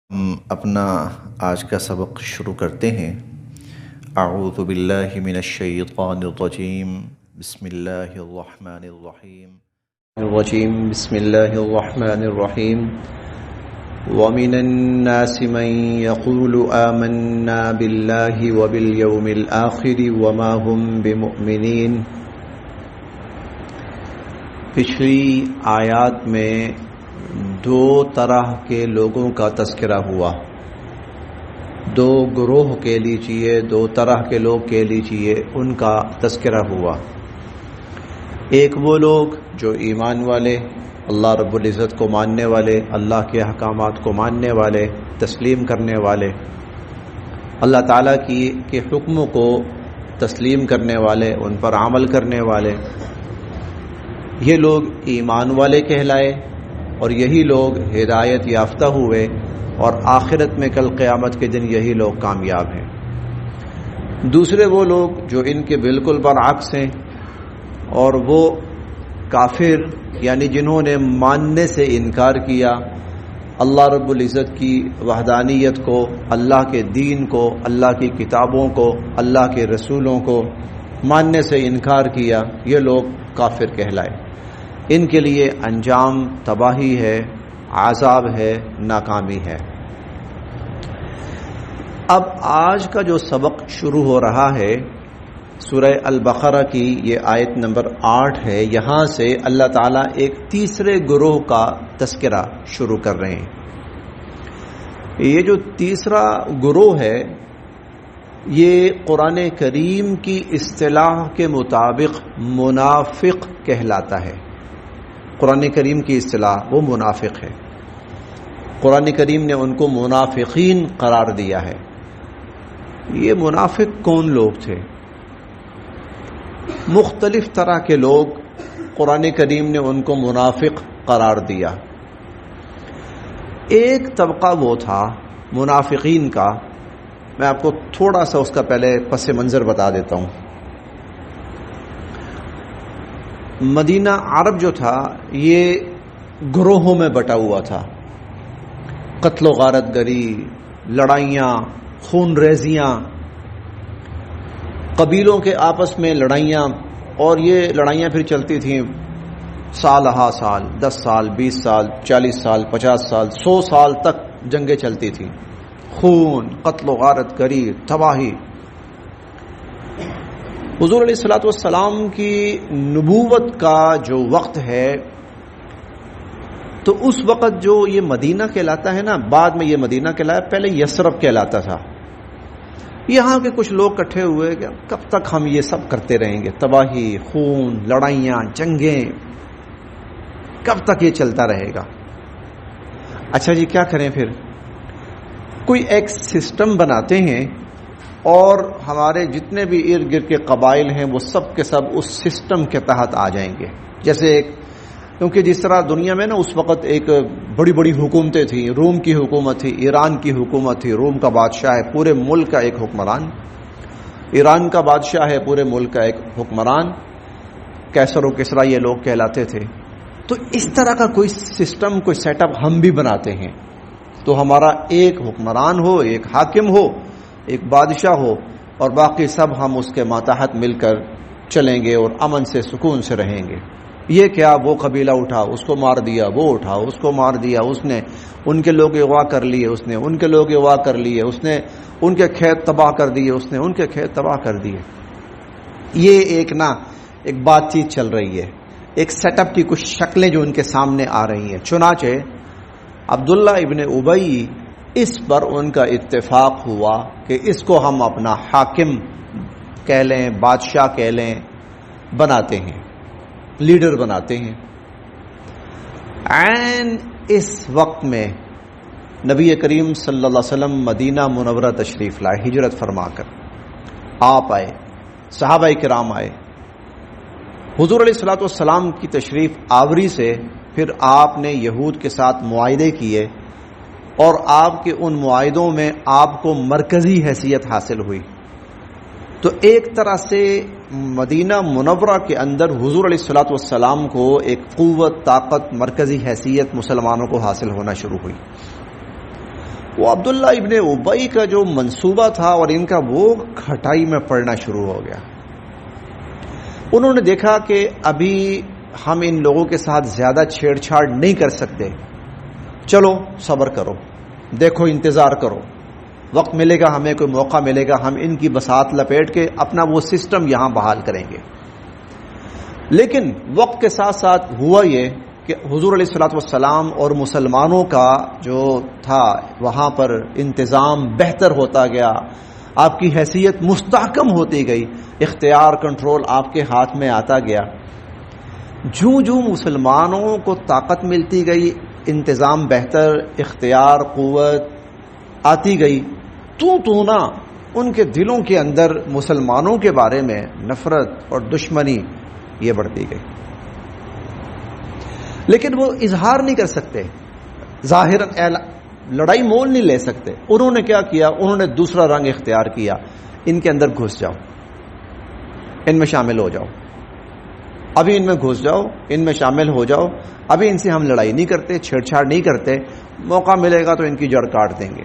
ہم اپنا آج کا سبق شروع کرتے ہیں۔ اعوذ باللہ من الشیطان الرجیم، بسم اللہ الرحمن الرحیم۔ ومن الناس من يقول آمنا باللہ وبالیوم الآخر وما هم بمؤمنین۔ پچھلی آیات میں دو طرح کے لوگوں کا تذکرہ ہوا، دو گروہ کے لیجیے، دو طرح کے لوگ کے لیجیے، ان کا تذکرہ ہوا۔ ایک وہ لوگ جو ایمان والے، اللہ رب العزت کو ماننے والے، اللہ کے احکامات کو ماننے والے، تسلیم کرنے والے، اللہ تعالیٰ کے حکموں کو تسلیم کرنے والے، ان پر عمل کرنے والے، یہ لوگ ایمان والے کہلائے، اور یہی لوگ ہدایت یافتہ ہوئے، اور آخرت میں کل قیامت کے دن یہی لوگ کامیاب ہیں۔ دوسرے وہ لوگ جو ان کے بالکل برعکس ہیں، اور وہ کافر، یعنی جنہوں نے ماننے سے انکار کیا، اللہ رب العزت کی وحدانیت کو، اللہ کے دین کو، اللہ کی کتابوں کو، اللہ کے رسولوں کو ماننے سے انکار کیا، یہ لوگ کافر کہلائے۔ ان کے لیے انجام تباہی ہے، عذاب ہے، ناکامی ہے۔ اب آج کا جو سبق شروع ہو رہا ہے سورہ البقرہ کی یہ آیت نمبر 8 ہے، یہاں سے اللہ تعالیٰ ایک تیسرے گروہ کا تذکرہ شروع کر رہے ہیں۔ یہ جو تیسرا گروہ ہے یہ قرآن کریم کی اصطلاح کے مطابق منافق کہلاتا ہے۔ قرآن کریم کی اصطلاح وہ منافق ہے، قرآن کریم نے ان کو منافقین قرار دیا ہے۔ یہ منافق کون لوگ تھے؟ مختلف طرح کے لوگ قرآن کریم نے ان کو منافق قرار دیا۔ ایک طبقہ وہ تھا منافقین کا، میں آپ کو تھوڑا سا اس کا پہلے پس منظر بتا دیتا ہوں۔ مدینہ عرب جو تھا یہ گروہوں میں بٹا ہوا تھا، قتل و غارت گری، لڑائیاں، خون ریزیاں، قبیلوں کے آپس میں لڑائیاں، اور یہ لڑائیاں پھر چلتی تھیں سال ہا سال، 10 سال، 20 سال، 40 سال، 50 سال، 100 سال تک جنگیں چلتی تھیں، خون، قتل و غارت گری، تباہی۔ حضور علیہ الصلوۃ والسلام کی نبوت کا جو وقت ہے تو اس وقت جو یہ مدینہ کہلاتا ہے نا، بعد میں یہ مدینہ کہلایا، پہلے یثرب کہلاتا تھا۔ یہاں کے کچھ لوگ اکٹھے ہوئے کہ کب تک ہم یہ سب کرتے رہیں گے، تباہی، خون، لڑائیاں، جنگیں، کب تک یہ چلتا رہے گا؟ اچھا جی کیا کریں پھر؟ کوئی ایک سسٹم بناتے ہیں، اور ہمارے جتنے بھی ارد گرد کے قبائل ہیں وہ سب کے سب اس سسٹم کے تحت آ جائیں گے۔ جیسے کیونکہ جس طرح دنیا میں نا اس وقت ایک بڑی بڑی حکومتیں تھیں، روم کی حکومت تھی، ایران کی حکومت تھی، روم کا بادشاہ ہے پورے ملک کا ایک حکمران، ایران کا بادشاہ ہے پورے ملک کا ایک حکمران، کیسر و کسریٰ یہ لوگ کہلاتے تھے۔ تو اس طرح کا کوئی سسٹم، کوئی سیٹ اپ ہم بھی بناتے ہیں، تو ہمارا ایک حکمران ہو، ایک حاکم ہو، ایک بادشاہ ہو، اور باقی سب ہم اس کے ماتحت مل کر چلیں گے اور امن سے سکون سے رہیں گے۔ یہ کیا، وہ قبیلہ اٹھا اس کو مار دیا، وہ اٹھا اس کو مار دیا، اس نے ان کے لوگ اغوا کر لیے، اس نے ان کے لوگ اغوا کر لیے، اس نے ان کے کھیت تباہ کر دیے، اس نے ان کے کھیت تباہ کر دیے۔ یہ ایک بات چیت چل رہی ہے، ایک سیٹ اپ کی کچھ شکلیں جو ان کے سامنے آ رہی ہیں۔ چنانچہ عبداللہ ابن ابی، اس پر ان کا اتفاق ہوا کہ اس کو ہم اپنا حاکم کہہ لیں، بادشاہ کہہ لیں، بناتے ہیں، لیڈر بناتے ہیں۔ عین اس وقت میں نبی کریم صلی اللہ علیہ وسلم مدینہ منورہ تشریف لائے، ہجرت فرما کر آپ آئے، صحابہ کرام آئے۔ حضور علیہ الصلوۃ والسلام کی تشریف آوری سے پھر آپ نے یہود کے ساتھ معاہدے کیے، اور آپ کے ان معاہدوں میں آپ کو مرکزی حیثیت حاصل ہوئی۔ تو ایک طرح سے مدینہ منورہ کے اندر حضور علیہ الصلوۃ والسلام کو ایک قوت، طاقت، مرکزی حیثیت مسلمانوں کو حاصل ہونا شروع ہوئی۔ وہ عبداللہ ابن ابی کا جو منصوبہ تھا اور ان کا وہ کھٹائی میں پڑنا شروع ہو گیا. انہوں نے دیکھا کہ ابھی ہم ان لوگوں کے ساتھ زیادہ چھیڑ چھاڑ نہیں کر سکتے، چلو صبر کرو، دیکھو انتظار کرو، وقت ملے گا ہمیں، کوئی موقع ملے گا، ہم ان کی بساط لپیٹ کے اپنا وہ سسٹم یہاں بحال کریں گے. لیکن وقت کے ساتھ ساتھ ہوا یہ کہ حضور علیہ الصلوۃ والسلام اور مسلمانوں کا جو تھا وہاں پر انتظام بہتر ہوتا گیا، آپ کی حیثیت مستحکم ہوتی گئی، اختیار کنٹرول آپ کے ہاتھ میں آتا گیا. جوں جوں مسلمانوں کو طاقت ملتی گئی، انتظام بہتر، اختیار، قوت آتی گئی، تو نا ان کے دلوں کے اندر مسلمانوں کے بارے میں نفرت اور دشمنی یہ بڑھتی گئی. لیکن وہ اظہار نہیں کر سکتے، ظاہراً لڑائی مول نہیں لے سکتے. انہوں نے کیا کیا؟ انہوں نے دوسرا رنگ اختیار کیا، ان کے اندر گھس جاؤ، ان میں شامل ہو جاؤ، ابھی ان میں گھس جاؤ، ان میں شامل ہو جاؤ، ابھی ان سے ہم لڑائی نہیں کرتے، چھیڑ چھاڑ نہیں کرتے، موقع ملے گا تو ان کی جڑ کاٹ دیں گے.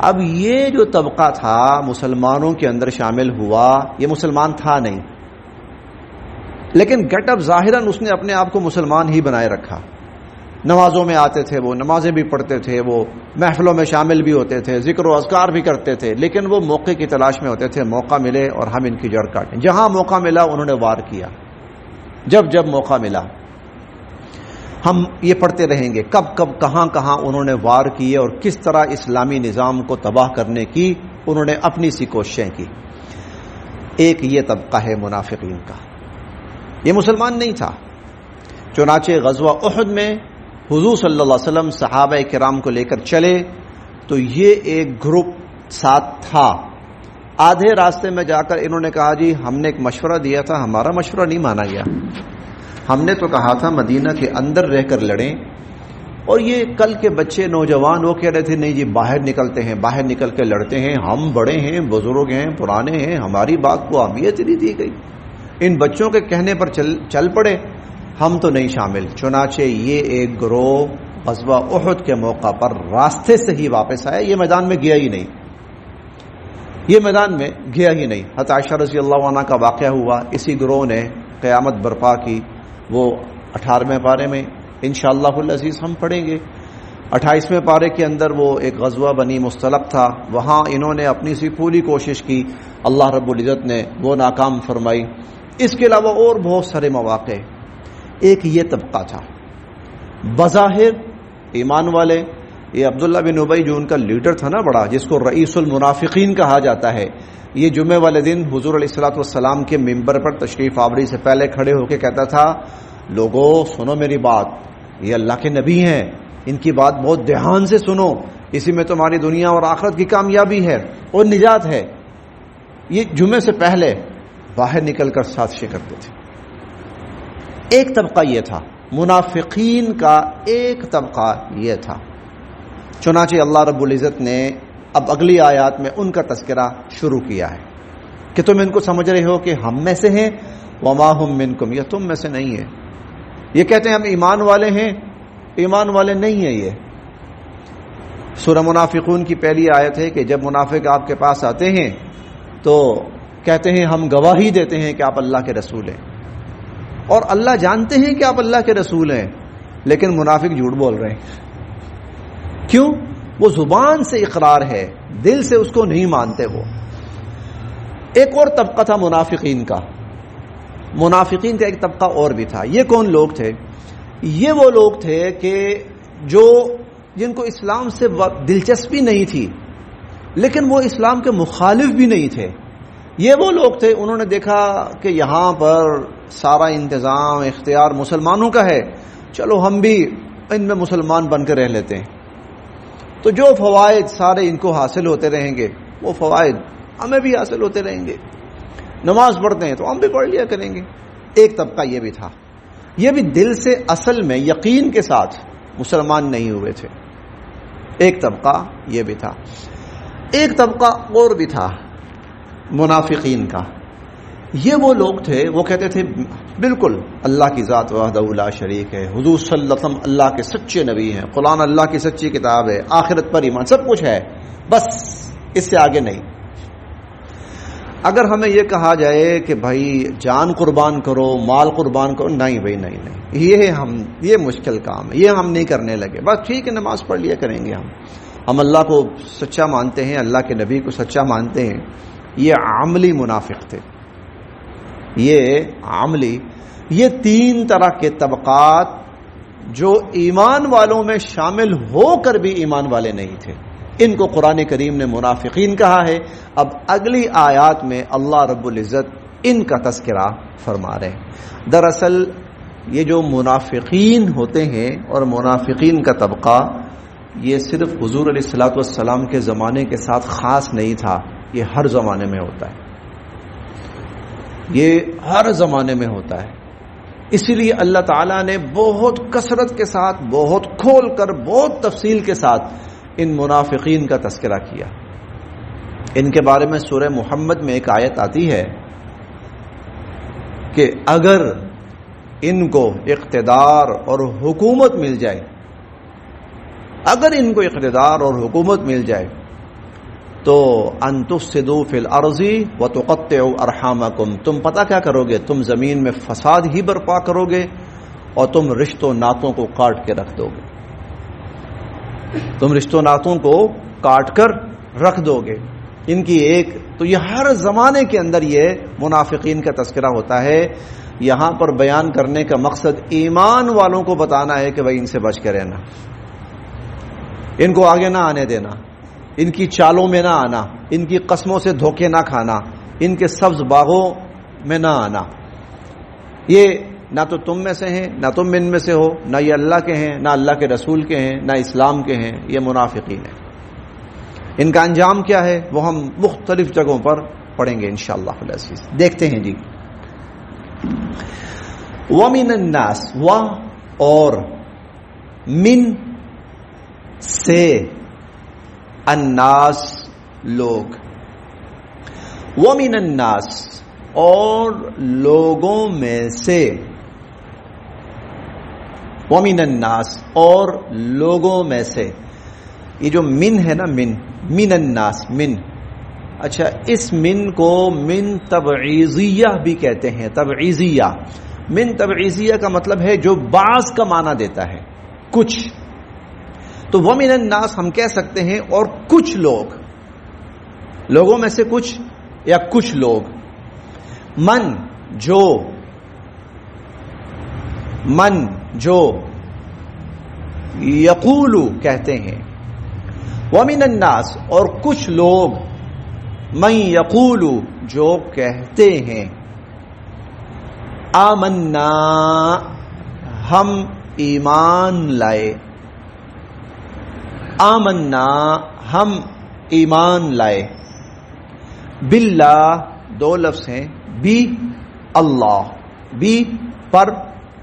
اب یہ جو طبقہ تھا مسلمانوں کے اندر شامل ہوا، یہ مسلمان تھا نہیں، لیکن گیٹ اپ ظاہراً اس نے اپنے آپ کو مسلمان ہی بنائے رکھا. نمازوں میں آتے تھے، وہ نمازیں بھی پڑھتے تھے، وہ محفلوں میں شامل بھی ہوتے تھے، ذکر و اذکار بھی کرتے تھے، لیکن وہ موقع کی تلاش میں ہوتے تھے، موقع ملے اور ہم ان کی جڑ کاٹیں. جہاں موقع ملا انہوں نے وار کیا، جب موقع ملا ہم یہ پڑھتے رہیں گے کب کہاں انہوں نے وار کیے اور کس طرح اسلامی نظام کو تباہ کرنے کی انہوں نے اپنی سی کوششیں کی. ایک یہ طبقہ ہے منافقین کا، یہ مسلمان نہیں تھا. چنانچہ غزوہ احد میں حضور صلی اللہ علیہ وسلم صحابہ کرام کو لے کر چلے تو یہ ایک گروپ ساتھ تھا. آدھے راستے میں جا کر انہوں نے کہا جی ہم نے ایک مشورہ دیا تھا، ہمارا مشورہ نہیں مانا گیا، ہم نے تو کہا تھا مدینہ کے اندر رہ کر لڑیں، اور یہ کل کے بچے نوجوان وہ کہہ رہے تھے نہیں جی باہر نکلتے ہیں، باہر نکل کے لڑتے ہیں، ہم بڑے ہیں، بزرگ ہیں، پرانے ہیں، ہماری بات کو اہمیت نہیں دی گئی، ان بچوں کے کہنے پر چل پڑے، ہم تو نہیں شامل. چنانچہ یہ ایک گروہ غزوہ احد کے موقع پر راستے سے ہی واپس آیا، یہ میدان میں گیا ہی نہیں، یہ میدان میں گیا ہی نہیں. حضرت عائشہ رضی اللہ عنہ کا واقعہ ہوا، اسی گروہ نے قیامت برپا کی. وہ 18ویں پارے میں انشاءاللہ العزیز ہم پڑھیں گے. 28ویں پارے کے اندر وہ ایک غزوہ بنی مستلق تھا، وہاں انہوں نے اپنی سی پوری کوشش کی، اللہ رب العزت نے وہ ناکام فرمائی. اس کے علاوہ اور بہت سارے مواقع. ایک یہ طبقہ تھا بظاہر ایمان والے. یہ عبداللہ بن ابی جو ان کا لیڈر تھا نا بڑا، جس کو رئیس المنافقین کہا جاتا ہے، یہ جمعے والے دن حضور علیہ الصلوۃ والسلام کے ممبر پر تشریف آوری سے پہلے کھڑے ہو کے کہتا تھا لوگوں سنو میری بات، یہ اللہ کے نبی ہیں، ان کی بات بہت دھیان سے سنو، اسی میں تمہاری دنیا اور آخرت کی کامیابی ہے اور نجات ہے. یہ جمعے سے پہلے باہر نکل کر سازشیں کرتے تھے. ایک طبقہ یہ تھا منافقین کا، ایک طبقہ یہ تھا. چنانچہ اللہ رب العزت نے اب اگلی آیات میں ان کا تذکرہ شروع کیا ہے کہ تم ان کو سمجھ رہے ہو کہ ہم میں سے ہیں، وما ہم منکم، یہ تم میں سے نہیں ہے. یہ کہتے ہیں ہم ایمان والے ہیں، ایمان والے نہیں ہیں. یہ سورہ منافقون کی پہلی آیت ہے کہ جب منافق آپ کے پاس آتے ہیں تو کہتے ہیں ہم گواہی دیتے ہیں کہ آپ اللہ کے رسول ہیں، اور اللہ جانتے ہیں کہ آپ اللہ کے رسول ہیں، لیکن منافق جھوٹ بول رہے ہیں. کیوں؟ وہ زبان سے اقرار ہے، دل سے اس کو نہیں مانتے. وہ ایک اور طبقہ تھا منافقین کا. منافقین کا ایک طبقہ اور بھی تھا. یہ کون لوگ تھے؟ یہ وہ لوگ تھے کہ جن کو اسلام سے دلچسپی نہیں تھی، لیکن وہ اسلام کے مخالف بھی نہیں تھے. یہ وہ لوگ تھے، انہوں نے دیکھا کہ یہاں پر سارا انتظام اختیار مسلمانوں کا ہے، چلو ہم بھی ان میں مسلمان بن کے رہ لیتے ہیں، تو جو فوائد سارے ان کو حاصل ہوتے رہیں گے وہ فوائد ہمیں بھی حاصل ہوتے رہیں گے. نماز پڑھتے ہیں تو ہم بھی پڑھ لیا کریں گے. ایک طبقہ یہ بھی تھا، یہ بھی دل سے اصل میں یقین کے ساتھ مسلمان نہیں ہوئے تھے. ایک طبقہ یہ بھی تھا. ایک طبقہ اور بھی تھا منافقین کا. یہ وہ لوگ تھے، وہ کہتے تھے بالکل اللہ کی ذات وحدہ لا شریک ہے، حضور صلی اللہ علیہ وسلم اللہ کے سچے نبی ہیں، قرآن اللہ کی سچی کتاب ہے، آخرت پر ایمان، سب کچھ ہے، بس اس سے آگے نہیں۔ اگر ہمیں یہ کہا جائے کہ بھائی جان قربان کرو، مال قربان کرو، نہیں بھائی نہیں، یہ مشکل کام ہے، یہ ہم نہیں کرنے لگے، بس ٹھیک ہے نماز پڑھ لیا کریں گے، ہم اللہ کو سچا مانتے ہیں، اللہ کے نبی کو سچا مانتے ہیں۔ یہ عملی منافق تھے، یہ تین طرح کے طبقات جو ایمان والوں میں شامل ہو کر بھی ایمان والے نہیں تھے، ان کو قرآن کریم نے منافقین کہا ہے۔ اب اگلی آیات میں اللہ رب العزت ان کا تذکرہ فرما رہے ہیں۔ دراصل یہ جو منافقین ہوتے ہیں اور منافقین کا طبقہ، یہ صرف حضور علیہ الصلوۃ والسلام کے زمانے کے ساتھ خاص نہیں تھا، یہ ہر زمانے میں ہوتا ہے، یہ ہر زمانے میں ہوتا ہے۔ اسی لیے اللہ تعالیٰ نے بہت کثرت کے ساتھ، بہت کھول کر، بہت تفصیل کے ساتھ ان منافقین کا تذکرہ کیا۔ ان کے بارے میں سورہ محمد میں ایک آیت آتی ہے کہ اگر ان کو اقتدار اور حکومت مل جائے، اگر ان کو اقتدار اور حکومت مل جائے تو ان تفسدوا فی الارض وتقطعوا ارحامکم، تم پتہ کیا کرو گے؟ تم زمین میں فساد ہی برپا کرو گے اور تم رشتوں ناتوں کو کاٹ کے رکھ دو گے، تم رشتوں ناتوں کو کاٹ کر رکھ دو گے۔ ان کی ایک تو یہ ہر زمانے کے اندر یہ منافقین کا تذکرہ ہوتا ہے۔ یہاں پر بیان کرنے کا مقصد ایمان والوں کو بتانا ہے کہ بھائی ان سے بچ کے رہنا، ان کو آگے نہ آنے دینا، ان کی چالوں میں نہ آنا، ان کی قسموں سے دھوکے نہ کھانا، ان کے سبز باغوں میں نہ آنا۔ یہ نہ تو تم میں سے ہیں، نہ تم ان میں سے ہو، نہ یہ اللہ کے ہیں، نہ اللہ کے رسول کے ہیں، نہ اسلام کے ہیں، یہ منافقین ہیں۔ ان کا انجام کیا ہے وہ ہم مختلف جگہوں پر پڑھیں گے انشاءاللہ العزیز۔ دیکھتے ہیں جی، وَمِنَ النَّاسِ، و اور، من سے، الناس لوگ، وَمِنَ النَّاسِ اور لوگوں میں سے، وَمِنَ النَّاسِ اور لوگوں میں سے، یہ جو من ہے نا، من الناس، من، اچھا اس من کو من تبعیضیہ بھی کہتے ہیں، تبعیضیہ، من تبعیضیہ کا مطلب ہے جو بعض کا معنی دیتا ہے، کچھ، تو وَمِنَ النَّاسِ ہم کہہ سکتے ہیں اور کچھ لوگ، لوگوں میں سے کچھ یا کچھ لوگ، من جو یقولو کہتے ہیں، وَمِنَ النَّاسِ اور کچھ لوگ، من یقولو جو کہتے ہیں، آمنا ہم ایمان لائے، آمنا ہم ایمان لائے، باللہ دو لفظ ہیں، بی اللہ، بی پر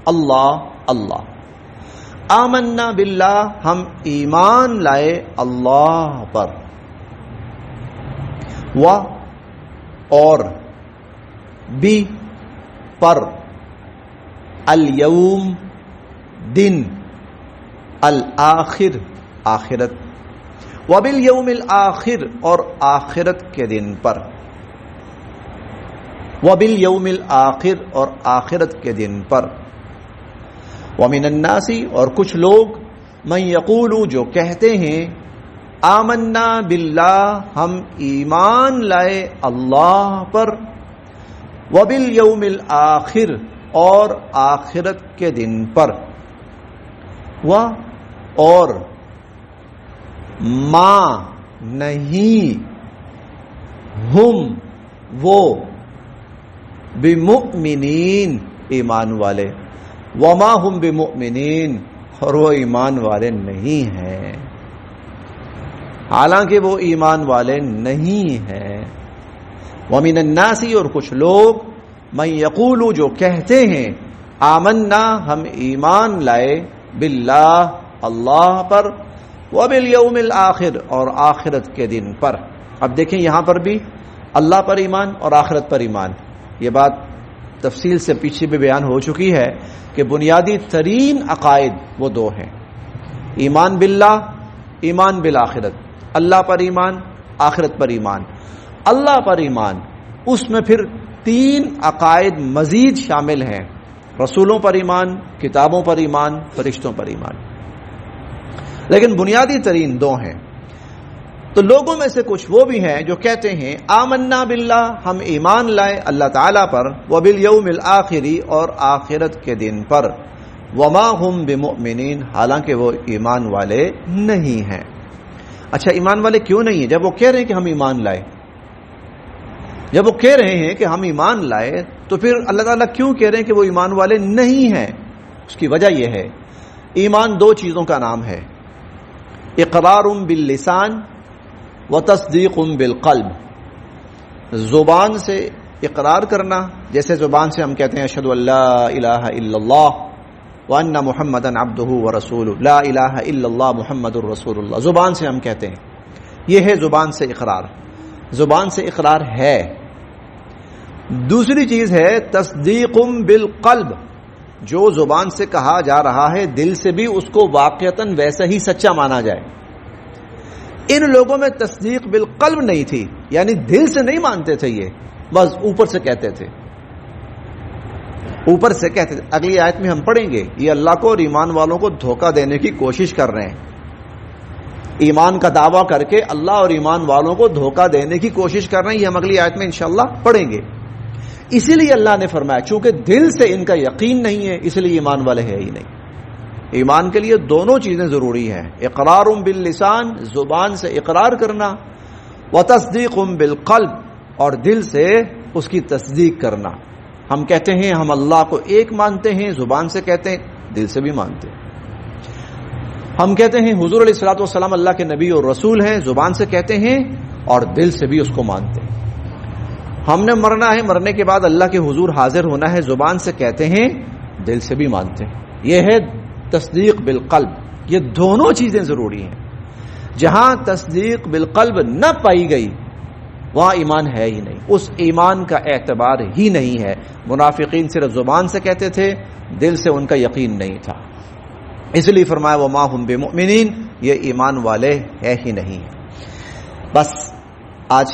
اللہ، اللہ، آمنا باللہ ہم ایمان لائے اللہ پر، و اور، بی پر، الیوم دن، الآخر آخرت، وبالیوم الآخر اور آخرت کے دن پر، وبالیوم الآخر اور آخرت کے دن پر، ومن الناس اور کچھ لوگ، من یقولو جو کہتے ہیں، آمنا باللہ ہم ایمان لائے اللہ پر، وبالیوم الآخر اور آخرت کے دن پر، اور ما نہیں، ہم وہ، بمؤمنین ایمان والے، وما ہم بمؤمنین اور وہ ایمان والے نہیں ہیں، حالانکہ وہ ایمان والے نہیں ہیں، ومن الناس اور کچھ لوگ، من یقولو جو کہتے ہیں، آمنا ہم ایمان لائے، باللہ اللہ پر، وبالیوم الآخر اور آخرت کے دن پر۔ اب دیکھیں یہاں پر بھی اللہ پر ایمان اور آخرت پر ایمان، یہ بات تفصیل سے پیچھے بھی بیان ہو چکی ہے کہ بنیادی ترین عقائد وہ دو ہیں، ایمان باللہ، ایمان بالآخرت، اللہ پر ایمان، آخرت پر ایمان۔ اللہ پر ایمان، اس میں پھر 3 عقائد مزید شامل ہیں، رسولوں پر ایمان، کتابوں پر ایمان، فرشتوں پر ایمان، لیکن بنیادی ترین 2 ہیں۔ تو لوگوں میں سے کچھ وہ بھی ہیں جو کہتے ہیں آمنا باللہ، ہم ایمان لائے اللہ تعالیٰ پر، وبالیوم الآخر، اور آخرت کے دن پر، وما ہم بمؤمنین، حالانکہ وہ ایمان والے نہیں ہیں۔ اچھا، ایمان والے کیوں نہیں ہیں؟ جب وہ کہہ رہے ہیں کہ ہم ایمان لائے، جب وہ کہہ رہے ہیں کہ ہم ایمان لائے، تو پھر اللہ تعالیٰ کیوں کہہ رہے ہیں کہ وہ ایمان والے نہیں ہیں؟ اس کی وجہ یہ ہے، ایمان 2 چیزوں کا نام ہے، اقرار باللسان و تصدیق بالقلب۔ زبان سے اقرار کرنا، جیسے زبان سے ہم کہتے ہیں اشہد ان لا الہ الا اللہ وان محمدا عبدہ ورسولہ، لا الہ الا اللہ محمد الرسول اللہ، زبان سے ہم کہتے ہیں، یہ ہے زبان سے اقرار، زبان سے اقرار ہے۔ دوسری چیز ہے تصدیق بالقلب، جو زبان سے کہا جا رہا ہے دل سے بھی اس کو واقعتاً ویسا ہی سچا مانا جائے۔ ان لوگوں میں تصدیق بالقلب نہیں تھی، یعنی دل سے نہیں مانتے تھے، یہ بس اوپر سے کہتے تھے، اوپر سے کہتے تھے۔ اگلی آیت میں ہم پڑھیں گے، یہ اللہ کو اور ایمان والوں کو دھوکہ دینے کی کوشش کر رہے ہیں، ایمان کا دعویٰ کر کے اللہ اور ایمان والوں کو دھوکہ دینے کی کوشش کر رہے ہیں، یہ ہم اگلی آیت میں انشاءاللہ پڑھیں گے۔ اسی لیے اللہ نے فرمایا چونکہ دل سے ان کا یقین نہیں ہے، اس لیے ایمان والے ہے ہی نہیں۔ ایمان کے لیے دونوں چیزیں ضروری ہیں، اقرار باللسان، زبان سے اقرار کرنا، وتصدیق بالقلب، اور دل سے اس کی تصدیق کرنا۔ ہم کہتے ہیں ہم اللہ کو ایک مانتے ہیں، زبان سے کہتے ہیں، دل سے بھی مانتے ہیں۔ ہم کہتے ہیں حضور علیہ الصلوۃ والسلام اللہ کے نبی اور رسول ہیں، زبان سے کہتے ہیں اور دل سے بھی اس کو مانتے ہیں۔ ہم نے مرنا ہے، مرنے کے بعد اللہ کے حضور حاضر ہونا ہے، زبان سے کہتے ہیں، دل سے بھی مانتے ہیں۔ یہ ہے تصدیق بالقلب، یہ دونوں چیزیں ضروری ہیں۔ جہاں تصدیق بالقلب نہ پائی گئی وہاں ایمان ہے ہی نہیں، اس ایمان کا اعتبار ہی نہیں ہے۔ منافقین صرف زبان سے کہتے تھے، دل سے ان کا یقین نہیں تھا، اس لیے فرمایا وما ہم بمؤمنین، یہ ایمان والے ہے ہی نہیں۔ بس آج